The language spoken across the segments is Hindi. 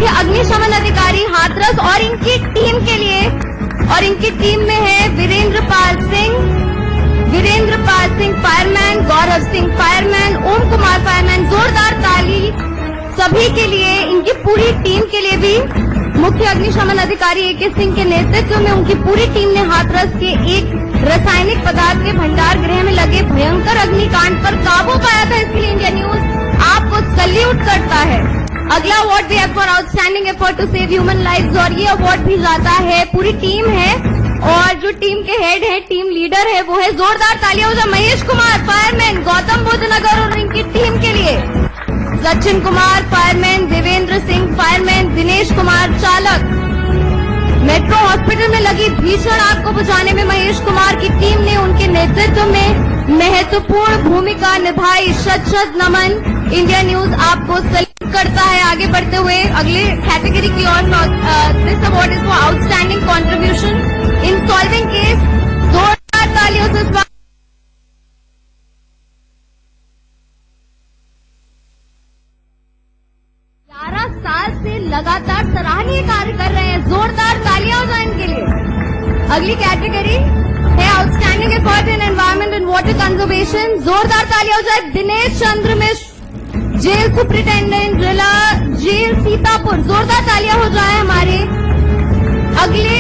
मुख्य अग्निशमन अधिकारी हाथरस और इनकी टीम के लिए, और इनकी टीम में है वीरेंद्र पाल सिंह फायरमैन, गौरव सिंह फायरमैन, ओम कुमार फायरमैन। जोरदार ताली सभी के लिए, इनकी पूरी टीम के लिए भी। मुख्य अग्निशमन अधिकारी ए.के. सिंह के नेतृत्व में उनकी पूरी टीम ने हाथरस के एक रासायनिक पदार्थ के भंडार गृह में लगे भयंकर अग्निकांड पर काबू पाया था। इसके लिए इंडिया न्यूज आपको सल्यूट करता है। अगला अवार्ड भी है for outstanding effort to save human lives, और ये अवार्ड भी जाता है, पूरी टीम है और जो टीम के हेड है, टीम लीडर है, वो है, जोरदार तालियां हो जाए, महेश कुमार फायरमैन, गौतम बुद्ध नगर और इनकी टीम के लिए। सचिन कुमार फायरमैन, देवेंद्र सिंह फायरमैन, दिनेश कुमार चालक। मेट्रो हॉस्पिटल में लगी भीषण आग को बुझाने में महेश कुमार की टीम ने उनके नेतृत्व में महत्वपूर्ण भूमिका निभाई। शत नमन। इंडिया न्यूज आपको सल्यूट करता है। आगे बढ़ते हुए अगले कैटेगरी की ओर, this award is for outstanding contribution in solving case. जोरदार तालियों से स्वागत। 11 साल से लगातार सराहनीय कार्य कर रहे हैं। जोरदार तालियां हो जाए इनके लिए। अगली कैटेगरी है outstanding effort in environment and water conservation. जोरदार तालियां हो जाए दिनेश चंद्र मिश्र, जेल सुप्रिंटेंडेंट जिला जेल सीतापुर। जोरदार तालियां हो जाए हमारे अगले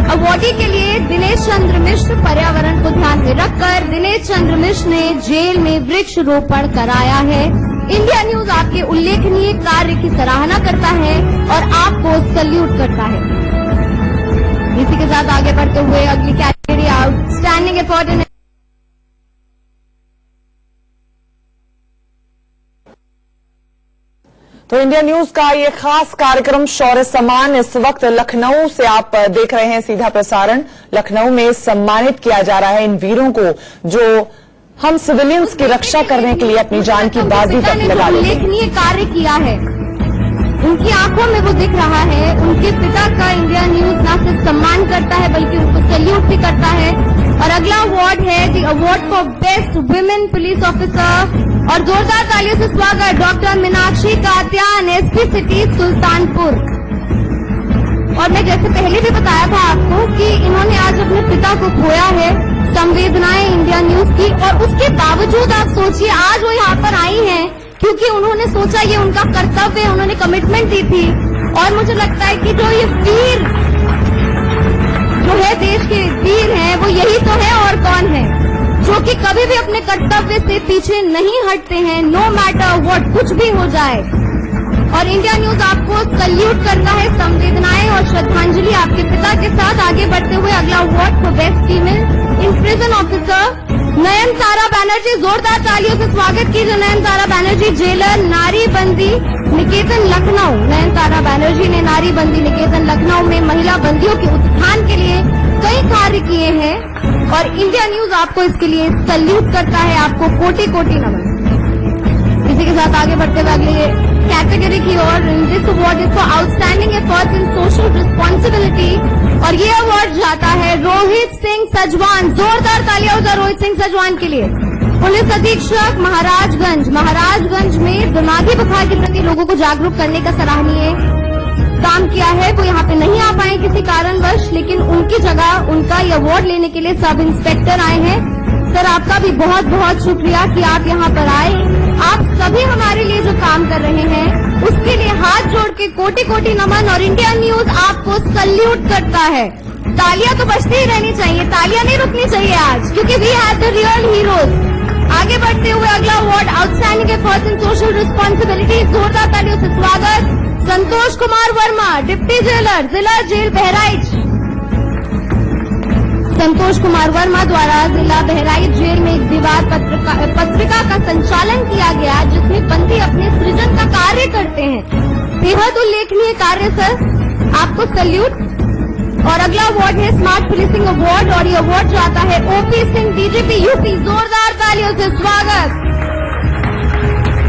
अवार्डी के लिए। दिनेश चंद्र मिश्र, पर्यावरण को ध्यान में रखकर दिनेश चंद्र मिश्र ने जेल में वृक्ष रोपण कराया है। इंडिया न्यूज आपके उल्लेखनीय कार्य की सराहना करता है और आपको सल्यूट करता है। इसी के साथ आगे बढ़ते हुए अगली कैटेगरी आउटस्टैंडिंग एफर्ट इन। तो इंडिया न्यूज का ये खास कार्यक्रम शौर्य सम्मान इस वक्त लखनऊ से आप देख रहे हैं, सीधा प्रसारण। लखनऊ में सम्मानित किया जा रहा है इन वीरों को जो हम सिविलियंस की रक्षा करने के लिए अपनी जान की बाजी तक लगा देते हैं। उल्लेखनीय कार्य किया है, उनकी आंखों में वो दिख रहा है। उनके पिता का इंडिया न्यूज न सिर्फ सम्मान करता है बल्कि उनको सल्यूट भी करता है। और अगला अवार्ड है the award for best women police officer, और जोरदार तालियों से स्वागत doctor Meenakshi Katyan, SP city Sultanpur. और मैं जैसे पहले भी बताया था आपको कि इन्होंने आज अपने पिता को खोया है। संवेदनाएं इंडिया न्यूज की, और उसके बावजूद आप सोचिए आज वो यहाँ पर आई हैं क्योंकि उन्होंने सोचा ये उनका कर्तव्य है, उन्होंने कमिटमेंट दी थी। और मुझे लगता है कि जो ये वीर जो है, देश के वीर हैं, वो यही तो है और कौन है, जो कि कभी भी अपने कर्तव्य से पीछे नहीं हटते हैं, नो मैटर व्हाट, कुछ भी हो जाए। और इंडिया न्यूज आपको सल्यूट करता है। संवेदनाएं और श्रद्धांजलि आपके पिता के साथ। आगे बढ़ते हुए अगला award for best female in prison officer Nayan Tara Banerjee. जोरदार तालियों से स्वागत कीजिए नयन तारा बनर्जी, जेलर नारी बंदी निकेतन लखनऊ। नयन तारा बनर्जी ने नारी बंदी निकेतन लखनऊ में महिला बंदियों के उत्थान के लिए कई कार्य किए हैं और इंडिया न्यूज आपको इसके लिए सल्यूट करता है। आपको कोटि कोटि नमन। इसी के साथ आगे बढ़ते हुए अगले कैटेगरी की ओर, this award is for outstanding efforts in social responsibility, और ये अवार्ड जाता है रोहित सिंह सजवान। जोरदार तालियां हो जाए रोहित सिंह सजवान के लिए। पुलिस अधीक्षक महाराजगंज में दिमागी बुखार के प्रति लोगों को जागरूक करने का सराहनीय काम किया है। वो यहाँ पे नहीं आ पाए किसी कारणवश, लेकिन उनकी जगह उनका ये अवार्ड लेने के लिए सब इंस्पेक्टर आए हैं। सर, आपका भी बहुत बहुत शुक्रिया कि आप यहाँ पर आए। आप सभी हमारे लिए जो काम कर रहे हैं उसके लिए हाथ जोड़ के कोटि कोटि नमन, और इंडिया न्यूज आपको सल्यूट करता है। तालियां तो बजती ही रहनी चाहिए, तालियां नहीं रुकनी चाहिए आज, क्योंकि we have the real heroes. आगे बढ़ते हुए अगला award outstanding efforts in social responsibility. जोरदार तालियों से स्वागत संतोष कुमार वर्मा, डिप्टी जेलर, जिला जेल बहराइच। संतोष कुमार वर्मा द्वारा जिला बहराइच जेल में एक दीवार पत्रिका का संचालन किया गया, जिसमें बंदी अपने सृजन का कार्य करते हैं। बेहद उल्लेखनीय कार्य सर, आपको सल्यूट। और अगला अवार्ड है स्मार्ट पुलिसिंग अवार्ड, और ये अवार्ड जाता है ओपी सिंह, डीजीपी यूपी। जोरदार तालियों से स्वागत।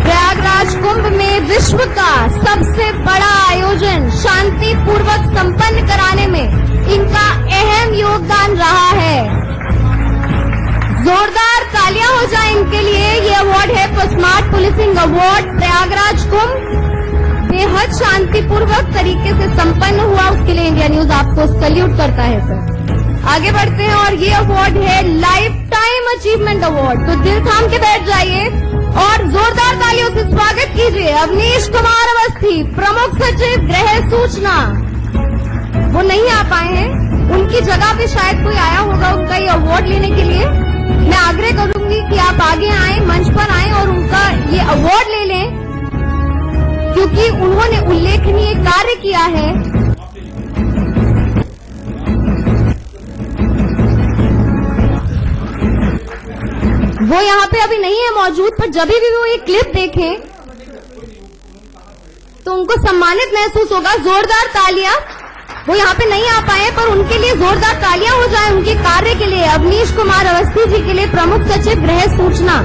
प्रयागराज कुंभ में विश्व का सबसे बड़ा आयोजन शांतिपूर्वक संपन्न कराने में इनका अहम योगदान रहा है। जोरदार तालियां हो जाए इनके लिए। ये अवार्ड है for smart policing award Prayagraj Kumbh. बेहद शांतिपूर्वक तरीके से संपन्न हुआ, उसके लिए इंडिया न्यूज आपको सल्यूट करता है सर। आगे बढ़ते हैं और ये अवार्ड है लाइफ टाइम अचीवमेंट अवार्ड। तो दिल थाम के बैठ जाइए और जोरदार तालियों से स्वागत कीजिए अवनीश कुमार अवस्थी, प्रमुख सचिव गृह सूचना। वो नहीं आ पाए हैं, उनकी जगह पे शायद कोई आया होगा उनका ये अवार्ड लेने के लिए। मैं आग्रह करूंगी कि आप आगे आएं, मंच पर आएं और उनका ये अवार्ड ले लें, क्योंकि उन्होंने उल्लेखनीय कार्य किया है। वो यहाँ पे अभी नहीं है मौजूद, पर जब भी वो ये क्लिप देखें तो उनको सम्मानित महसूस होगा। जोरदार तालियां। वो यहाँ पे नहीं आ पाए पर उनके लिए जोरदार तालियां हो जाए उनके कार्य के लिए। अवनीश कुमार अवस्थी जी के लिए, प्रमुख सचिव गृह सूचना।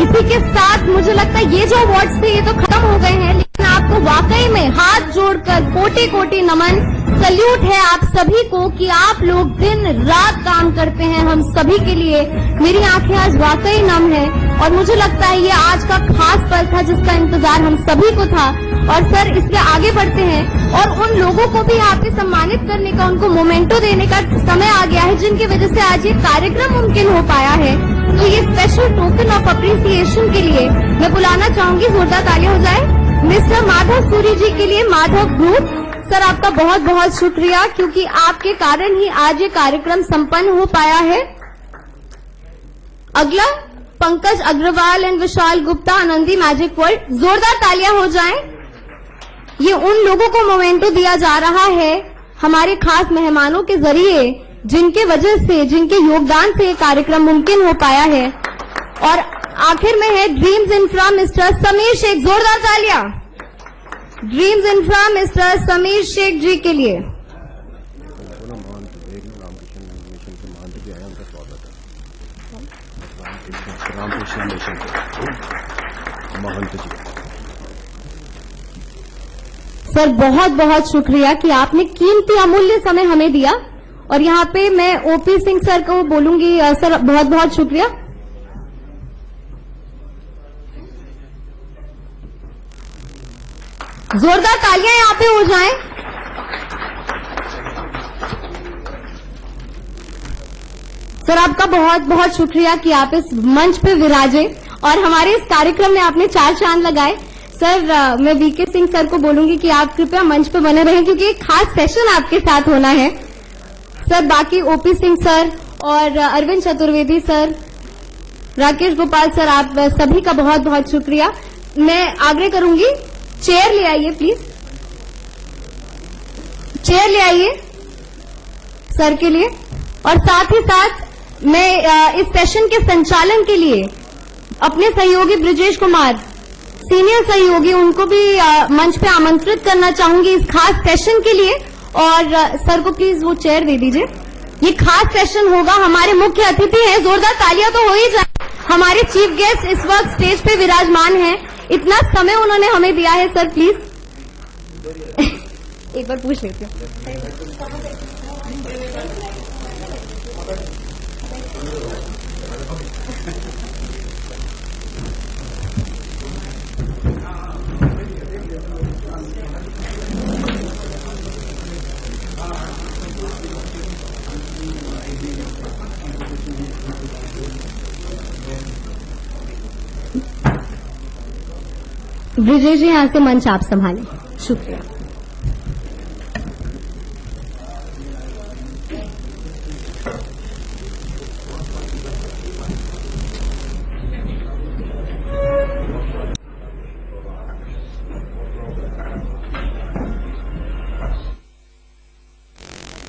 इसी के साथ मुझे लगता है ये जो अवार्ड्स थे ये तो खत्म हो गए हैं, लेकिन आपको वाकई में हाथ जोड़कर कोटि कोटि नमन, सल्यूट है आप सभी को कि आप लोग दिन रात काम करते हैं हम सभी के लिए। मेरी आंखें आज वाकई नम है और मुझे लगता है ये आज का खास पल था जिसका इंतजार हम सभी को था। और सर इसके आगे बढ़ते हैं और उन लोगों को भी यहाँ पे सम्मानित करने का, उनको मोमेंटो देने का समय आ गया है जिनकी वजह से आज ये कार्यक्रम मुमकिन हो पाया है। तो ये स्पेशल टोकन ऑफ अप्रिसिएशन के लिए मैं बुलाना चाहूंगी, जोरदार तालियां हो जाए मिस्टर माधव सूरी जी के लिए, माधव ग्रुप। सर आपका बहुत बहुत शुक्रिया, क्योंकि आपके कारण ही आज ये कार्यक्रम संपन्न हो पाया है। अगला Pankaj Agarwal and Vishal Gupta, Anandi magic world. जोरदार तालियां हो जाएं। ये उन लोगों को मोमेंटो दिया जा रहा है हमारे खास मेहमानों के जरिए, जिनके वजह से, जिनके योगदान से ये कार्यक्रम मुमकिन हो पाया है। और आखिर में है Dreams Infra mister Sameer Shaikh. जोरदार तालियां Dreams Infra mister Sameer Shaikh ji के लिए। रामकृष्ण मिशन महंत जी। सर बहुत बहुत शुक्रिया कि आपने कीमती अमूल्य समय हमें दिया। और यहाँ पे मैं ओपी सिंह सर को बोलूंगी, सर बहुत बहुत शुक्रिया। जोरदार तालियां यहाँ पे हो जाएं। सर आपका बहुत बहुत शुक्रिया कि आप इस मंच पे विराजे और हमारे इस कार्यक्रम में आपने 4 चांद लगाए। सर मैं वीके सिंह सर को बोलूंगी कि आप कृपया मंच पे बने रहें, क्योंकि एक खास सेशन आपके साथ होना है। सर बाकी ओपी सिंह सर और अरविंद चतुर्वेदी सर, राकेश गोपाल सर, आप सभी का बहुत बहुत शुक्रिया। मैं आग्रह करूंगी चेयर ले आइए प्लीज, चेयर ले आइए सर के लिए। और साथ ही साथ मैं इस सेशन के संचालन के लिए अपने सहयोगी ब्रिजेश कुमार, सीनियर सहयोगी, उनको भी मंच पे आमंत्रित करना चाहूंगी इस खास सेशन के लिए। और सर को प्लीज वो चेयर दे दीजिए। ये खास सेशन होगा, हमारे मुख्य अतिथि हैं, जोरदार तालियां तो हो ही जाए। हमारे चीफ गेस्ट इस वक्त स्टेज पे विराजमान हैं, इतना समय उन्होंने हमें दिया है। सर प्लीज एक बार पूछ लेती हूँ। ब्रिजेश जी यहाँ से मंच आप संभालें। शुक्रिया।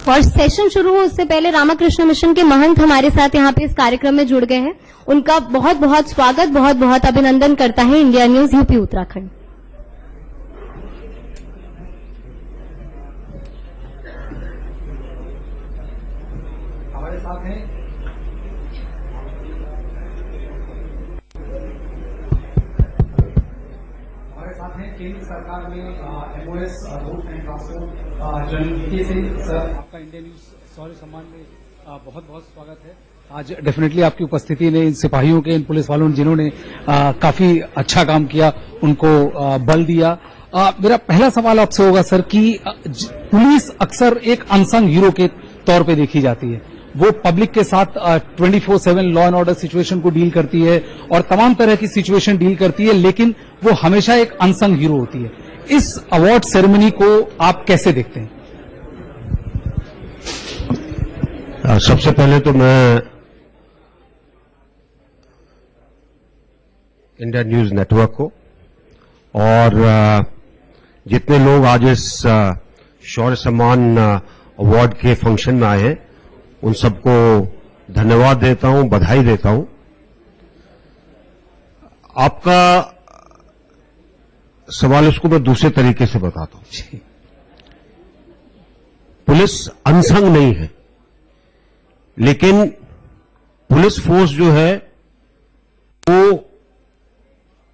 और सेशन शुरू हो उससे पहले रामकृष्ण मिशन के महंत हमारे साथ यहाँ पे इस कार्यक्रम में जुड़ गए हैं। उनका बहुत बहुत स्वागत, बहुत बहुत अभिनंदन करता है इंडिया न्यूज यूपी उत्तराखंड। हमारे साथ हैं केंद्र सरकार में MoS road and transport general VK Singh sir, आपका इंडिया न्यूज शौर्य सम्मान में बहुत बहुत स्वागत है। आज डेफिनेटली आपकी उपस्थिति ने इन सिपाहियों के, इन पुलिस वालों ने जिन्होंने काफी अच्छा काम किया, उनको बल दिया। मेरा पहला सवाल आपसे होगा सर कि पुलिस अक्सर एक अनसंग हीरो के तौर पे देखी जाती है। वो पब्लिक के साथ 24/7 लॉ एंड ऑर्डर सिचुएशन को डील करती है और तमाम तरह की सिचुएशन डील करती है, लेकिन वो हमेशा एक अनसंग हीरो होती है। इस अवार्ड सेरेमनी को आप कैसे देखते हैं? सबसे पहले तो मैं इंडिया न्यूज नेटवर्क को और जितने लोग आज इस शौर्य सम्मान अवार्ड के फंक्शन में आए हैं उन सबको धन्यवाद देता हूं, बधाई देता हूं। आपका सवाल उसको मैं दूसरे तरीके से बताता हूं। पुलिस अनसंग नहीं है, लेकिन पुलिस फोर्स जो है वो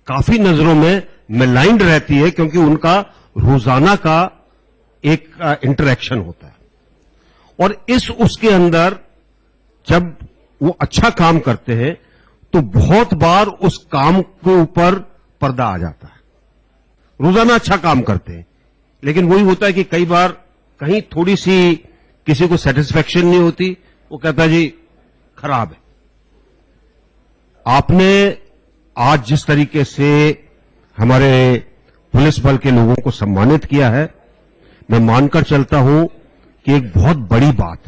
काफी नजरों में मेलाइंड रहती है, क्योंकि उनका रोजाना का एक इंटरेक्शन होता है और उसके अंदर जब वो अच्छा काम करते हैं तो बहुत बार उस काम के ऊपर पर्दा आ जाता है। रोजाना अच्छा काम करते हैं, लेकिन वही होता है कि कई बार कहीं थोड़ी सी किसी को सेटिस्फेक्शन नहीं होती, वो कहता है जी खराब है। आपने आज जिस तरीके से हमारे पुलिस बल के लोगों को सम्मानित किया है, मैं मानकर चलता हूं कि एक बहुत बड़ी बात,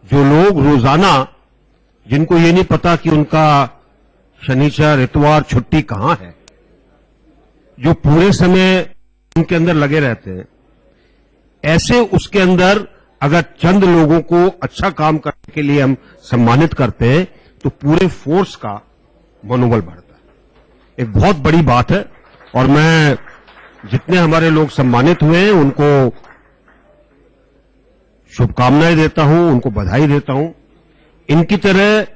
जो लोग रोजाना, जिनको ये नहीं पता कि उनका शनिचर इतवार छुट्टी कहां है, जो पूरे समय उनके अंदर लगे रहते हैं, ऐसे उसके अंदर अगर चंद लोगों को अच्छा काम करने के लिए हम सम्मानित करते हैं तो पूरे फोर्स का मनोबल बढ़ता है। एक बहुत बड़ी बात है और मैं जितने हमारे लोग सम्मानित हुए हैं उनको शुभकामनाएं देता हूं, उनको बधाई देता हूं। इनकी तरह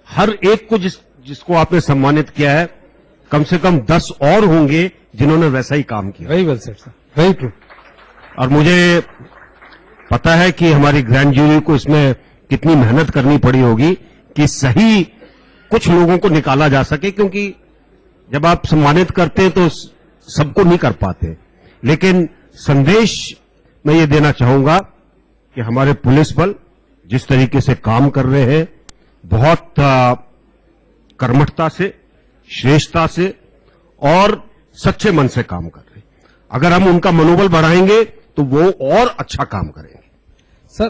हर एक को जिसको आपने सम्मानित किया है, कम से कम 10 और होंगे जिन्होंने वैसा ही काम किया। Very well said sir, very true. और मुझे पता है कि हमारी ग्रैंड जूरी को इसमें कितनी मेहनत करनी पड़ी होगी कि सही कुछ लोगों को निकाला जा सके, क्योंकि जब आप सम्मानित करते हैं तो सबको नहीं कर पाते। लेकिन संदेश मैं ये देना चाहूंगा कि हमारे पुलिस बल जिस तरीके से काम कर रहे हैं, बहुत कर्मठता से, श्रेष्ठता से और सच्चे मन से काम कर रहे हैं। अगर हम उनका मनोबल बढ़ाएंगे तो वो और अच्छा काम करेंगे। सर,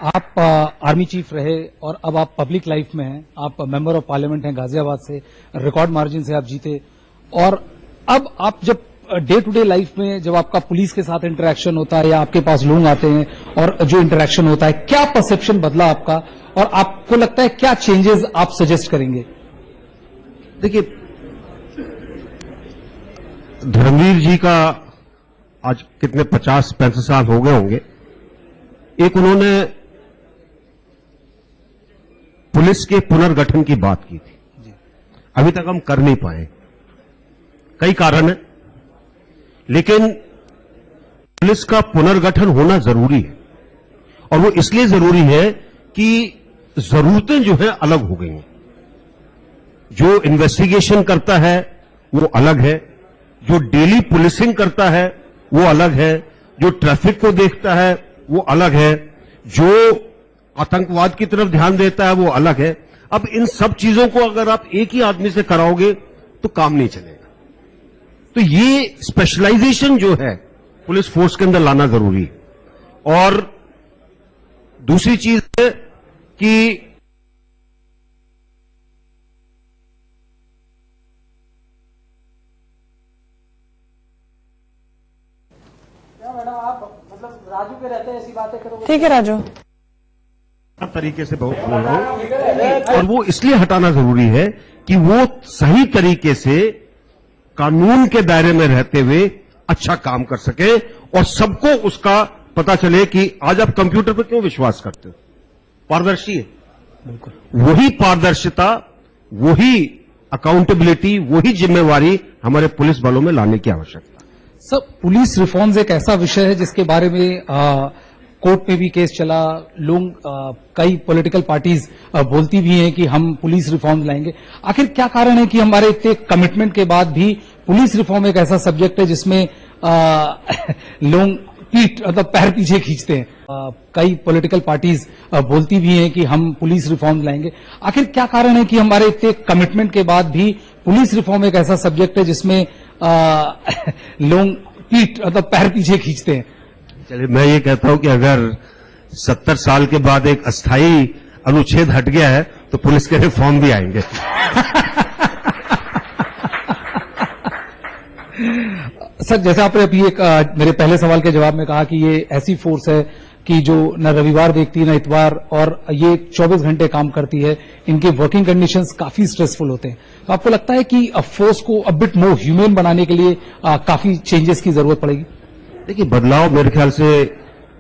आप आर्मी चीफ रहे और अब आप पब्लिक लाइफ में हैं, आप मेंबर ऑफ पार्लियामेंट हैं गाजियाबाद से, रिकॉर्ड मार्जिन से आप जीते, और अब आप जब डे टू डे लाइफ में जब आपका पुलिस के साथ इंटरेक्शन होता है या आपके पास लोग आते हैं और जो इंटरेक्शन होता है, क्या परसेप्शन बदला आपका और आपको लगता है क्या चेंजेस आप सजेस्ट करेंगे? देखिए, धर्मवीर जी का आज कितने 50-65 साल हो गए होंगे। एक उन्होंने पुलिस के पुनर्गठन की बात की थी, अभी तक हम कर नहीं पाए, कई कारण है, लेकिन पुलिस का पुनर्गठन होना जरूरी है। और वो इसलिए जरूरी है कि जरूरतें जो है अलग हो गई हैं। जो इन्वेस्टिगेशन करता है वो अलग है, जो डेली पुलिसिंग करता है वो अलग है, जो ट्रैफिक को देखता है वो अलग है, जो आतंकवाद की तरफ ध्यान देता है वो अलग है। अब इन सब चीजों को अगर आप एक ही आदमी से कराओगे तो काम नहीं चलेगा। तो ये स्पेशलाइजेशन जो है पुलिस फोर्स के अंदर लाना जरूरी है। और दूसरी चीज है कि मैडम, आप मतलब राजू के रहते हैं, ऐसी बातें करोगे? ठीक है राजू, तरीके से बहुत बोल रहा हूं, और वो इसलिए हटाना जरूरी है कि वो सही तरीके से कानून के दायरे में रहते हुए अच्छा काम कर सके और सबको उसका पता चले कि आज आप कंप्यूटर पर क्यों विश्वास करते हो, पारदर्शी है। बिल्कुल वही पारदर्शिता, वही अकाउंटेबिलिटी, वही जिम्मेवारी हमारे पुलिस बलों में लाने की आवश्यकता है। सर, पुलिस रिफॉर्म्स एक ऐसा विषय है जिसके बारे में कोर्ट में भी केस चला, लोग कई पॉलिटिकल पार्टीज बोलती भी हैं कि हम पुलिस रिफॉर्म लाएंगे। आखिर क्या कारण है कि हमारे इतने कमिटमेंट के बाद भी पुलिस रिफॉर्म एक ऐसा सब्जेक्ट है जिसमें लोग मतलब पैर पीछे खींचते हैं? कई पॉलिटिकल पार्टीज बोलती भी हैं कि हम पुलिस रिफॉर्म लाएंगे। आखिर क्या कारण है कि हमारे इतने कमिटमेंट के बाद भी पुलिस रिफॉर्म एक ऐसा सब्जेक्ट है जिसमें लोग मतलब पैर पीछे खींचते हैं? चलिए, मैं ये कहता हूं कि अगर 70 साल के बाद एक अस्थाई अनुच्छेद हट गया है तो पुलिस के रिफॉर्म भी आएंगे। सर, जैसा आपने अभी एक मेरे पहले सवाल के जवाब में कहा कि ये ऐसी फोर्स है कि जो न रविवार देखती न इतवार, और ये 24 घंटे काम करती है, इनके वर्किंग कंडीशंस काफी स्ट्रेसफुल होते हैं, तो आपको लगता है कि फोर्स को अ बिट मोर ह्यूमन बनाने के लिए काफी चेंजेस की जरूरत पड़ेगी? देखिए, बदलाव मेरे ख्याल से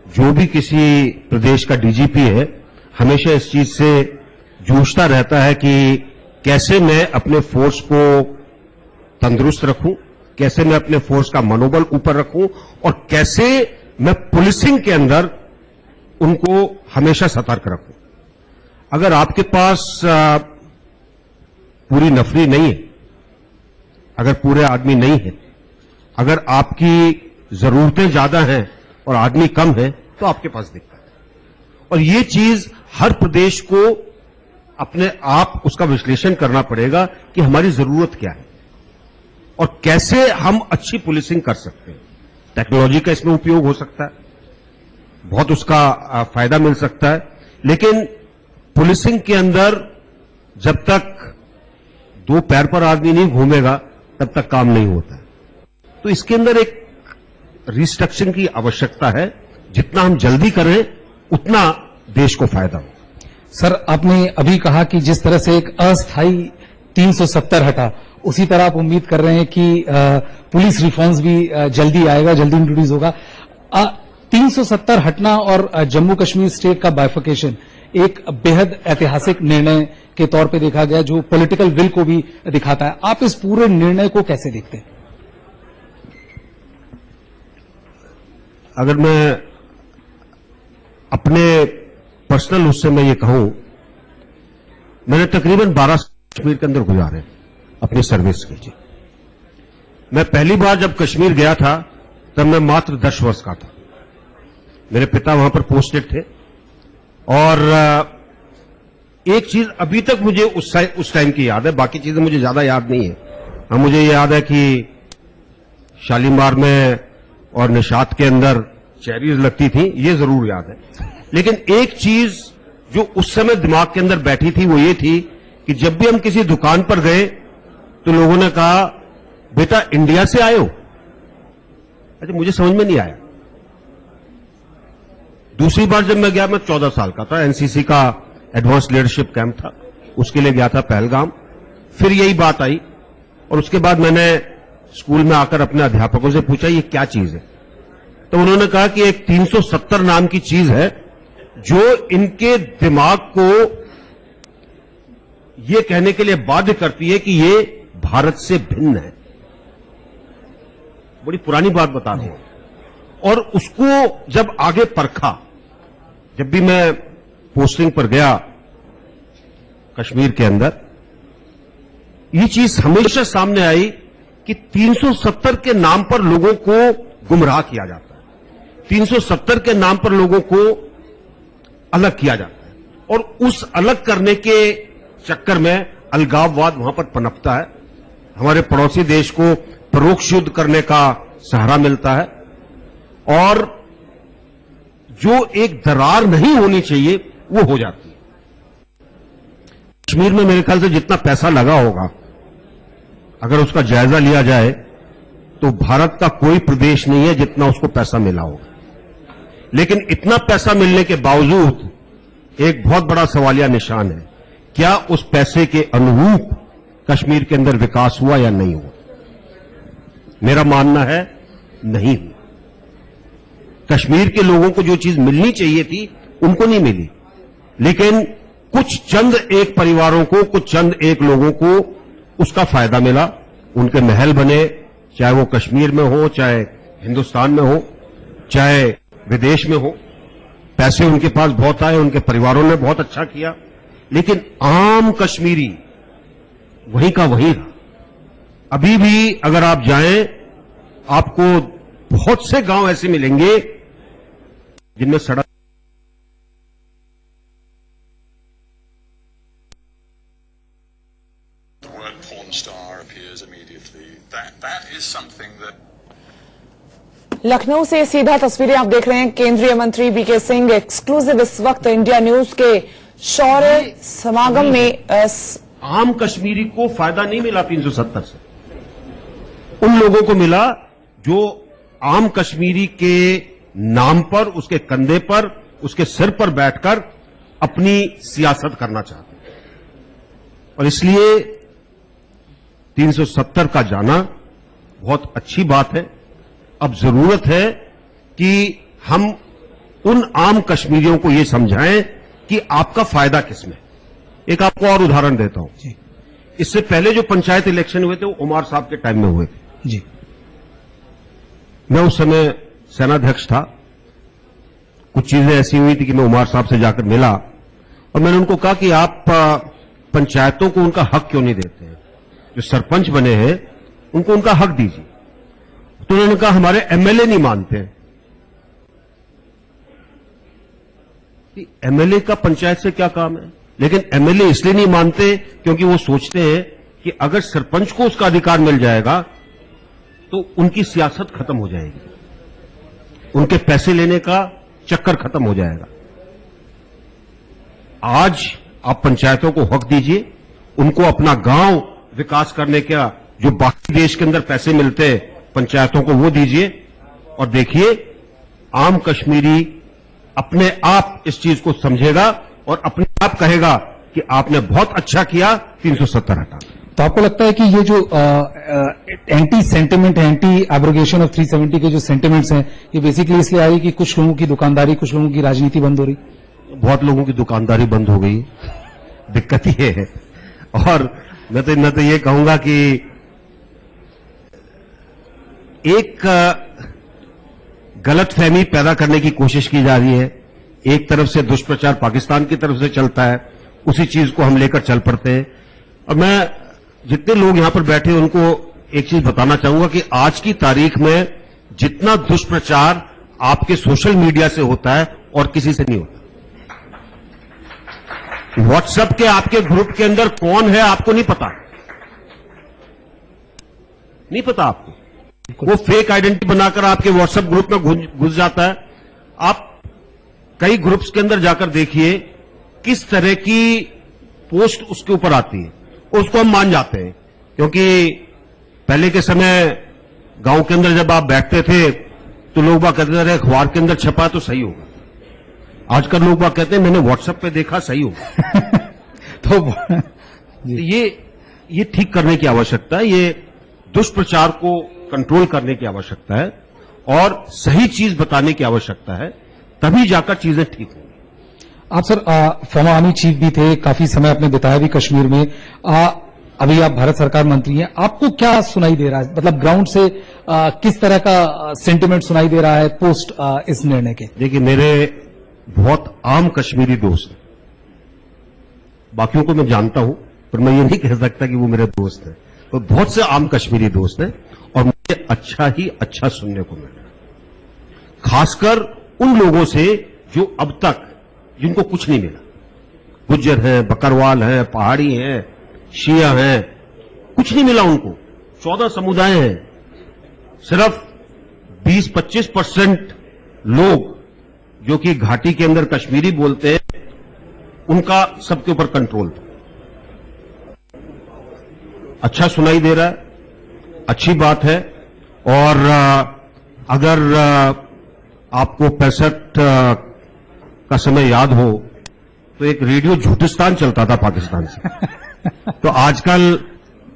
जो भी किसी प्रदेश का डीजीपी है हमेशा इस चीज से जूझता रहता है कि कैसे मैं अपने फोर्स को तंदुरुस्त रखूं, कैसे मैं अपने फोर्स का मनोबल ऊपर रखूं, और कैसे मैं पुलिसिंग के अंदर उनको हमेशा सतर्क रखूं। अगर आपके पास पूरी नफरी नहीं है, अगर पूरे आदमी नहीं है, अगर आपकी जरूरतें ज्यादा हैं और आदमी कम है, तो आपके पास दिक्कत है। और ये चीज हर प्रदेश को अपने आप उसका विश्लेषण करना पड़ेगा कि हमारी जरूरत क्या है और कैसे हम अच्छी पुलिसिंग कर सकते हैं। टेक्नोलॉजी का इसमें उपयोग हो सकता है, बहुत उसका फायदा मिल सकता है, लेकिन पुलिसिंग के अंदर जब तक दो पैर पर आदमी नहीं घूमेगा तब तक काम नहीं होता है। तो इसके अंदर एक रिस्ट्रक्चरिंग की आवश्यकता है। जितना हम जल्दी करें उतना देश को फायदा हो। सर, आपने अभी कहा कि जिस तरह से एक अस्थायी 370 हटा, उसी तरह आप उम्मीद कर रहे हैं कि पुलिस रिफॉर्म्स भी जल्दी आएगा, जल्दी इंट्रोड्यूस होगा। 370 हटना और जम्मू कश्मीर स्टेट का बाइफिकेशन एक बेहद ऐतिहासिक निर्णय के तौर पे देखा गया, जो पॉलिटिकल विल को भी दिखाता है। आप इस पूरे निर्णय को कैसे देखते हैं? अगर मैं अपने पर्सनल उससे मैं ये कहूं, मैंने तकरीबन 12 कश्मीर के अंदर गुजारे अपनी सर्विस के। मैं पहली बार जब कश्मीर गया था तब मैं मात्र 10 वर्ष का था। मेरे पिता वहां पर पोस्टेड थे, और एक चीज अभी तक मुझे उस टाइम की याद है, बाकी चीजें मुझे ज्यादा याद नहीं है। हाँ, मुझे याद है कि शालीमार में और निशात के अंदर चेरीज लगती थी, ये जरूर याद है। लेकिन एक चीज जो उस समय दिमाग के अंदर बैठी थी वो ये थी कि जब भी हम किसी दुकान पर गए तो लोगों ने कहा, बेटा इंडिया से आए हो? अच्छा, मुझे समझ में नहीं आया। दूसरी बार जब मैं गया, मैं 14 साल का था, एनसीसी का एडवांस लीडरशिप कैंप था, उसके लिए गया था पहलगाम। फिर यही बात आई, और उसके बाद मैंने स्कूल में आकर अपने अध्यापकों से पूछा ये क्या चीज है, तो उन्होंने कहा कि एक 370 नाम की चीज है जो इनके दिमाग को ये कहने के लिए बाध्य करती है कि ये भारत से भिन्न है। बड़ी पुरानी बात बता रहा हूं। और उसको जब आगे परखा, जब भी मैं पोस्टिंग पर गया कश्मीर के अंदर, ये चीज हमेशा सामने आई कि 370 के नाम पर लोगों को गुमराह किया जाता है, 370 के नाम पर लोगों को अलग किया जाता है, और उस अलग करने के चक्कर में अलगाववाद वहां पर पनपता है। हमारे पड़ोसी देश को परोक्ष युद्ध करने का सहारा मिलता है, और जो एक दरार नहीं होनी चाहिए वो हो जाती है। कश्मीर में मेरे ख्याल से जितना पैसा लगा होगा, अगर उसका जायजा लिया जाए तो भारत का कोई प्रदेश नहीं है जितना उसको पैसा मिला होगा। लेकिन इतना पैसा मिलने के बावजूद एक बहुत बड़ा सवालिया निशान है, क्या उस पैसे के अनुरूप कश्मीर के अंदर विकास हुआ या नहीं हुआ? मेरा मानना है नहीं हुआ। कश्मीर के लोगों को जो चीज मिलनी चाहिए थी उनको नहीं मिली, लेकिन कुछ चंद एक परिवारों को, कुछ चंद एक लोगों को उसका फायदा मिला। उनके महल बने, चाहे वो कश्मीर में हो, चाहे हिंदुस्तान में हो, चाहे विदेश में हो, पैसे उनके पास बहुत आए, उनके परिवारों ने बहुत अच्छा किया, लेकिन आम कश्मीरी वहीं का वहीं रहा। अभी भी अगर आप जाएं, आपको बहुत से गांव ऐसे मिलेंगे जिनमें सड़क The word porn star appears immediately. That is something that Lucknow से सीधा तस्वीरें आप देख रहे हैं। केंद्रीय मंत्री बीके सिंह एक्सक्लूसिव इस वक्त इंडिया न्यूज के शौर्य समागम में आम कश्मीरी को फायदा नहीं मिला 370 से, उन लोगों को मिला जो आम कश्मीरी के नाम पर, उसके कंधे पर, उसके सिर पर बैठकर अपनी सियासत करना चाहते हैं। और इसलिए 370 का जाना बहुत अच्छी बात है। अब जरूरत है कि हम उन आम कश्मीरियों को यह समझाएं कि आपका फायदा किसमें। एक आपको और उदाहरण देता हूं। इससे पहले जो पंचायत इलेक्शन हुए थे वो उमर साहब के टाइम में हुए थे जी। मैं उस समय सेनाध्यक्ष था। कुछ चीजें ऐसी हुई थी कि मैं उमर साहब से जाकर मिला और मैंने उनको कहा कि आप पंचायतों को उनका हक क्यों नहीं देते हैं, जो सरपंच बने हैं उनको उनका हक दीजिए। तो उन्होंने कहा हमारे एमएलए नहीं मानते हैं। एमएलए का पंचायत से क्या काम है? लेकिन एमएलए इसलिए नहीं मानते क्योंकि वो सोचते हैं कि अगर सरपंच को उसका अधिकार मिल जाएगा तो उनकी सियासत खत्म हो जाएगी, उनके पैसे लेने का चक्कर खत्म हो जाएगा। आज आप पंचायतों को हक दीजिए, उनको अपना गांव विकास करने का जो बाकी देश के अंदर पैसे मिलते हैं पंचायतों को वो दीजिए और देखिए आम कश्मीरी अपने आप इस चीज को समझेगा और अपने आप कहेगा कि आपने बहुत अच्छा किया 370 हटा। तो आपको लगता है कि ये जो एंटी सेंटिमेंट है, एंटी एब्रोगेशन ऑफ 370 के जो सेंटिमेंट्स हैं, ये बेसिकली इसलिए आई कि कुछ लोगों की दुकानदारी, कुछ लोगों की राजनीति बंद हो रही? बहुत लोगों की दुकानदारी बंद हो गई, दिक्कत ये है। और मैं तो ये कहूंगा कि एक गलतफहमी पैदा करने की कोशिश की जा रही है। एक तरफ से दुष्प्रचार पाकिस्तान की तरफ से चलता है, उसी चीज को हम लेकर चल पड़ते हैं। और मैं जितने लोग यहां पर बैठे उनको एक चीज बताना चाहूंगा कि आज की तारीख में जितना दुष्प्रचार आपके सोशल मीडिया से होता है और किसी से नहीं होता। व्हाट्सएप के आपके ग्रुप के अंदर कौन है आपको नहीं पता, नहीं पता आपको। वो फेक आइडेंटिटी बनाकर आपके व्हाट्सएप ग्रुप में घुस जाता है। आप कई ग्रुप्स के अंदर जाकर देखिए किस तरह की पोस्ट उसके ऊपर आती है, उसको हम मान जाते हैं। क्योंकि पहले के समय गांव के अंदर जब आप बैठते थे तो लोग बात कहते थे अखबार के अंदर छपा तो सही होगा। आजकल लोग बात कहते हैं मैंने व्हाट्सएप पे देखा सही होगा। तो ये ठीक करने की आवश्यकता है, ये दुष्प्रचार को कंट्रोल करने की आवश्यकता है और सही चीज बताने की आवश्यकता है, तभी जाकर चीजें ठीक होंगी। आप सर फॉर्मर आर्मी चीफ भी थे, काफी समय आपने बिताया भी कश्मीर में। अभी आप भारत सरकार मंत्री हैं, आपको क्या सुनाई दे रहा है? मतलब ग्राउंड से किस तरह का सेंटिमेंट सुनाई दे रहा है पोस्ट इस निर्णय के? देखिए, मेरे बहुत आम कश्मीरी दोस्त, बाकियों को मैं जानता हूं पर मैं ये नहीं कह सकता कि वो मेरे दोस्त हैं। तो बहुत से आम कश्मीरी दोस्त हैं और मुझे अच्छा ही अच्छा सुनने को मिल रहा है, खासकर उन लोगों से जो अब तक जिनको कुछ नहीं मिला। गुज्जर हैं, बकरवाल हैं, पहाड़ी हैं, शिया हैं, कुछ नहीं मिला उनको। 14 समुदाय हैं, सिर्फ 20-25% लोग जो कि घाटी के अंदर कश्मीरी बोलते हैं, उनका सबके ऊपर कंट्रोल था। अच्छा सुनाई दे रहा है, अच्छी बात है। और अगर आपको 65 का समय याद हो तो एक रेडियो झूठिस्तान चलता था पाकिस्तान से। तो आजकल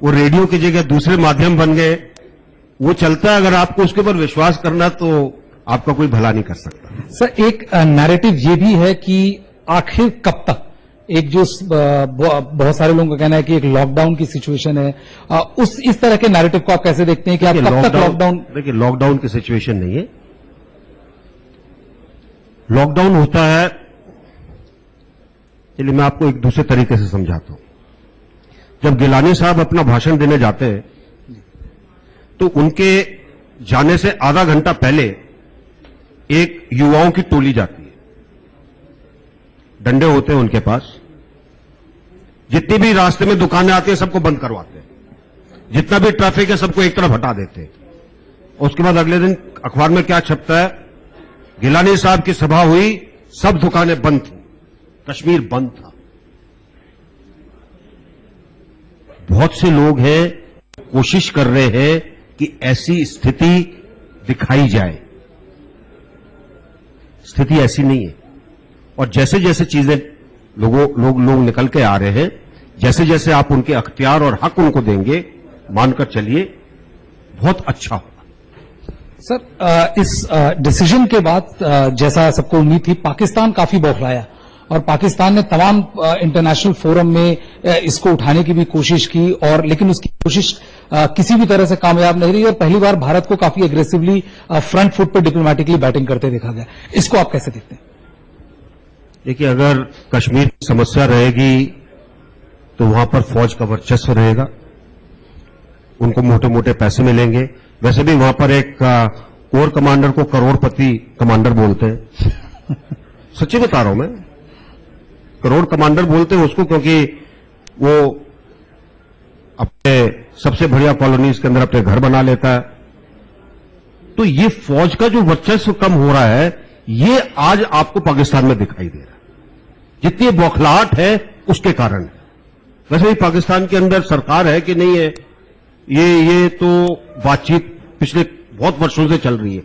वो रेडियो की जगह दूसरे माध्यम बन गए, वो चलता है। अगर आपको उसके ऊपर विश्वास करना तो आपका कोई भला नहीं कर सकता। सर, एक नैरेटिव ये भी है कि आखिर कब तक एक जो बहुत सारे लोगों का कहना है कि एक लॉकडाउन की सिचुएशन है, इस तरह के नैरेटिव को आप कैसे देखते हैं कि आप कब तक लॉकडाउन? देखिए, लॉकडाउन की सिचुएशन नहीं है। लॉकडाउन होता है, चलिए मैं आपको एक दूसरे तरीके से समझाता हूं। जब गिलानी साहब अपना भाषण देने जाते हैं तो उनके जाने से आधा घंटा पहले एक युवाओं की टोली जाती है, डंडे होते हैं उनके पास, जितनी भी रास्ते में दुकानें आती हैं सबको बंद करवाते हैं, जितना भी ट्रैफिक है सबको एक तरफ हटा देते हैं। उसके बाद अगले दिन अखबार में क्या छपता है, गिलानी साहब की सभा हुई, सब दुकानें बंद थी, कश्मीर बंद था। बहुत से लोग हैं कोशिश कर रहे हैं कि ऐसी स्थिति दिखाई जाए, स्थिति ऐसी नहीं है। और जैसे जैसे चीजें लोग निकल के आ रहे हैं, जैसे जैसे आप उनके अख्तियार और हक उनको देंगे, मानकर चलिए बहुत अच्छा होगा। सर, इस डिसीजन के बाद जैसा सबको उम्मीद थी, पाकिस्तान काफी बौखलाया और पाकिस्तान ने तमाम इंटरनेशनल फोरम में इसको उठाने की भी कोशिश की, और लेकिन उसकी कोशिश किसी भी तरह से कामयाब नहीं रही और पहली बार भारत को काफी एग्रेसिवली फ्रंट फुट पर डिप्लोमेटिकली बैटिंग करते देखा गया। इसको आप कैसे देखते हैं? देखिए, अगर कश्मीर की समस्या रहेगी तो वहां पर फौज का वर्चस्व रहेगा, उनको मोटे मोटे पैसे मिलेंगे। वैसे भी वहां पर एक कोर कमांडर को करोड़पति कमांडर बोलते हैं। सच्ची बता रहा हूं मैं, करोड़ कमांडर बोलते हैं उसको, क्योंकि वो अपने सबसे बढ़िया कॉलोनीज के अंदर अपने घर बना लेता है। तो ये फौज का जो वर्चस्व कम हो रहा है, ये आज आपको पाकिस्तान में दिखाई दे रहा है। जितनी बौखलाहट है उसके कारण है। वैसे भी पाकिस्तान के अंदर सरकार है कि नहीं है, ये तो बातचीत पिछले बहुत वर्षों से चल रही है,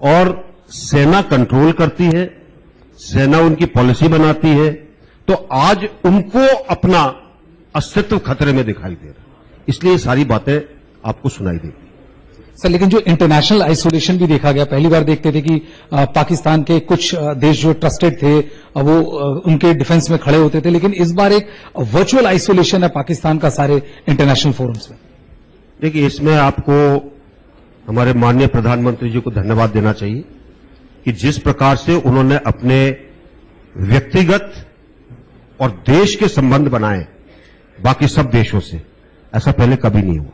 और सेना कंट्रोल करती है, सेना उनकी पॉलिसी बनाती है। तो आज उनको अपना अस्तित्व खतरे में दिखाई दे रहा है, इसलिए सारी बातें आपको सुनाई देती। सर, लेकिन जो इंटरनेशनल आइसोलेशन भी देखा गया, पहली बार देखते थे कि पाकिस्तान के कुछ देश जो ट्रस्टेड थे वो उनके डिफेंस में खड़े होते थे, लेकिन इस बार एक वर्चुअल आइसोलेशन है पाकिस्तान का सारे इंटरनेशनल फोरम्स में। देखिए, इसमें आपको हमारे माननीय प्रधानमंत्री जी को धन्यवाद देना चाहिए कि जिस प्रकार से उन्होंने अपने व्यक्तिगत और देश के संबंध बनाए बाकी सब देशों से, ऐसा पहले कभी नहीं हुआ।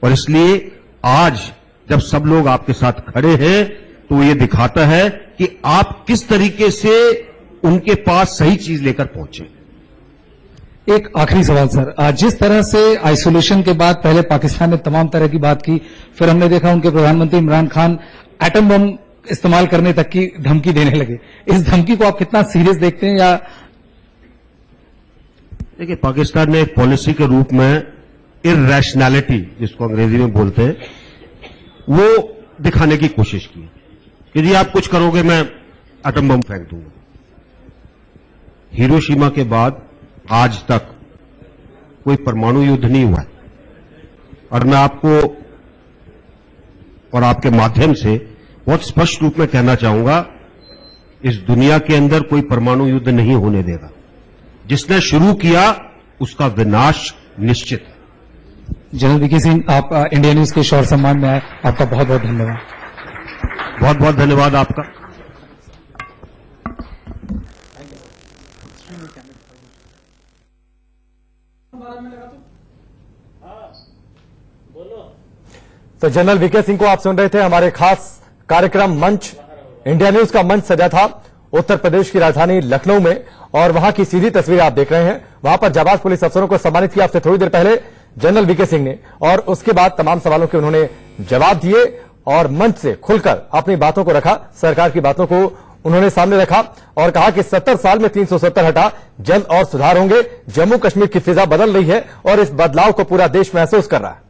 और इसलिए आज जब सब लोग आपके साथ खड़े हैं तो ये दिखाता है कि आप किस तरीके से उनके पास सही चीज लेकर पहुंचे। एक आखिरी सवाल सर, जिस तरह से आइसोलेशन के बाद पहले पाकिस्तान ने तमाम तरह की बात की, फिर हमने देखा उनके प्रधानमंत्री इमरान खान एटम बम इस्तेमाल करने तक की धमकी देने लगे। इस धमकी को आप कितना सीरियस देखते हैं? या देखिए, पाकिस्तान ने एक पॉलिसी के रूप में इरैशनैलिटी, जिसको अंग्रेजी में बोलते हैं, वो दिखाने की कोशिश की कि जी आप कुछ करोगे मैं एटम बम फेंक दूंगा। हिरोशिमा के बाद आज तक कोई परमाणु युद्ध नहीं हुआ है, और मैं आपको और आपके माध्यम से बहुत स्पष्ट रूप में कहना चाहूंगा, इस दुनिया के अंदर कोई परमाणु युद्ध नहीं होने देगा। जिसने शुरू किया उसका विनाश निश्चित है। जनरल वीके सिंह, आप इंडिया न्यूज के शौर्य सम्मान में आए, आपका बहुत बहुत धन्यवाद। बहुत बहुत धन्यवाद आपका। तो जनरल वीके सिंह को आप सुन रहे थे। हमारे खास कार्यक्रम मंच, इंडिया न्यूज का मंच सजा था उत्तर प्रदेश की राजधानी लखनऊ में, और वहां की सीधी तस्वीर आप देख रहे हैं। वहां पर जाबाज पुलिस अफसरों को सम्मानित किया आपसे थोड़ी देर पहले जनरल वीके सिंह ने, और उसके बाद तमाम सवालों के उन्होंने जवाब दिए और मंच से खुलकर अपनी बातों को रखा, सरकार की बातों को उन्होंने सामने रखा और कहा कि 70 साल में 370 हटा, जल्द और सुधार होंगे। जम्मू कश्मीर की फिजा बदल रही है और इस बदलाव को पूरा देश महसूस कर रहा है।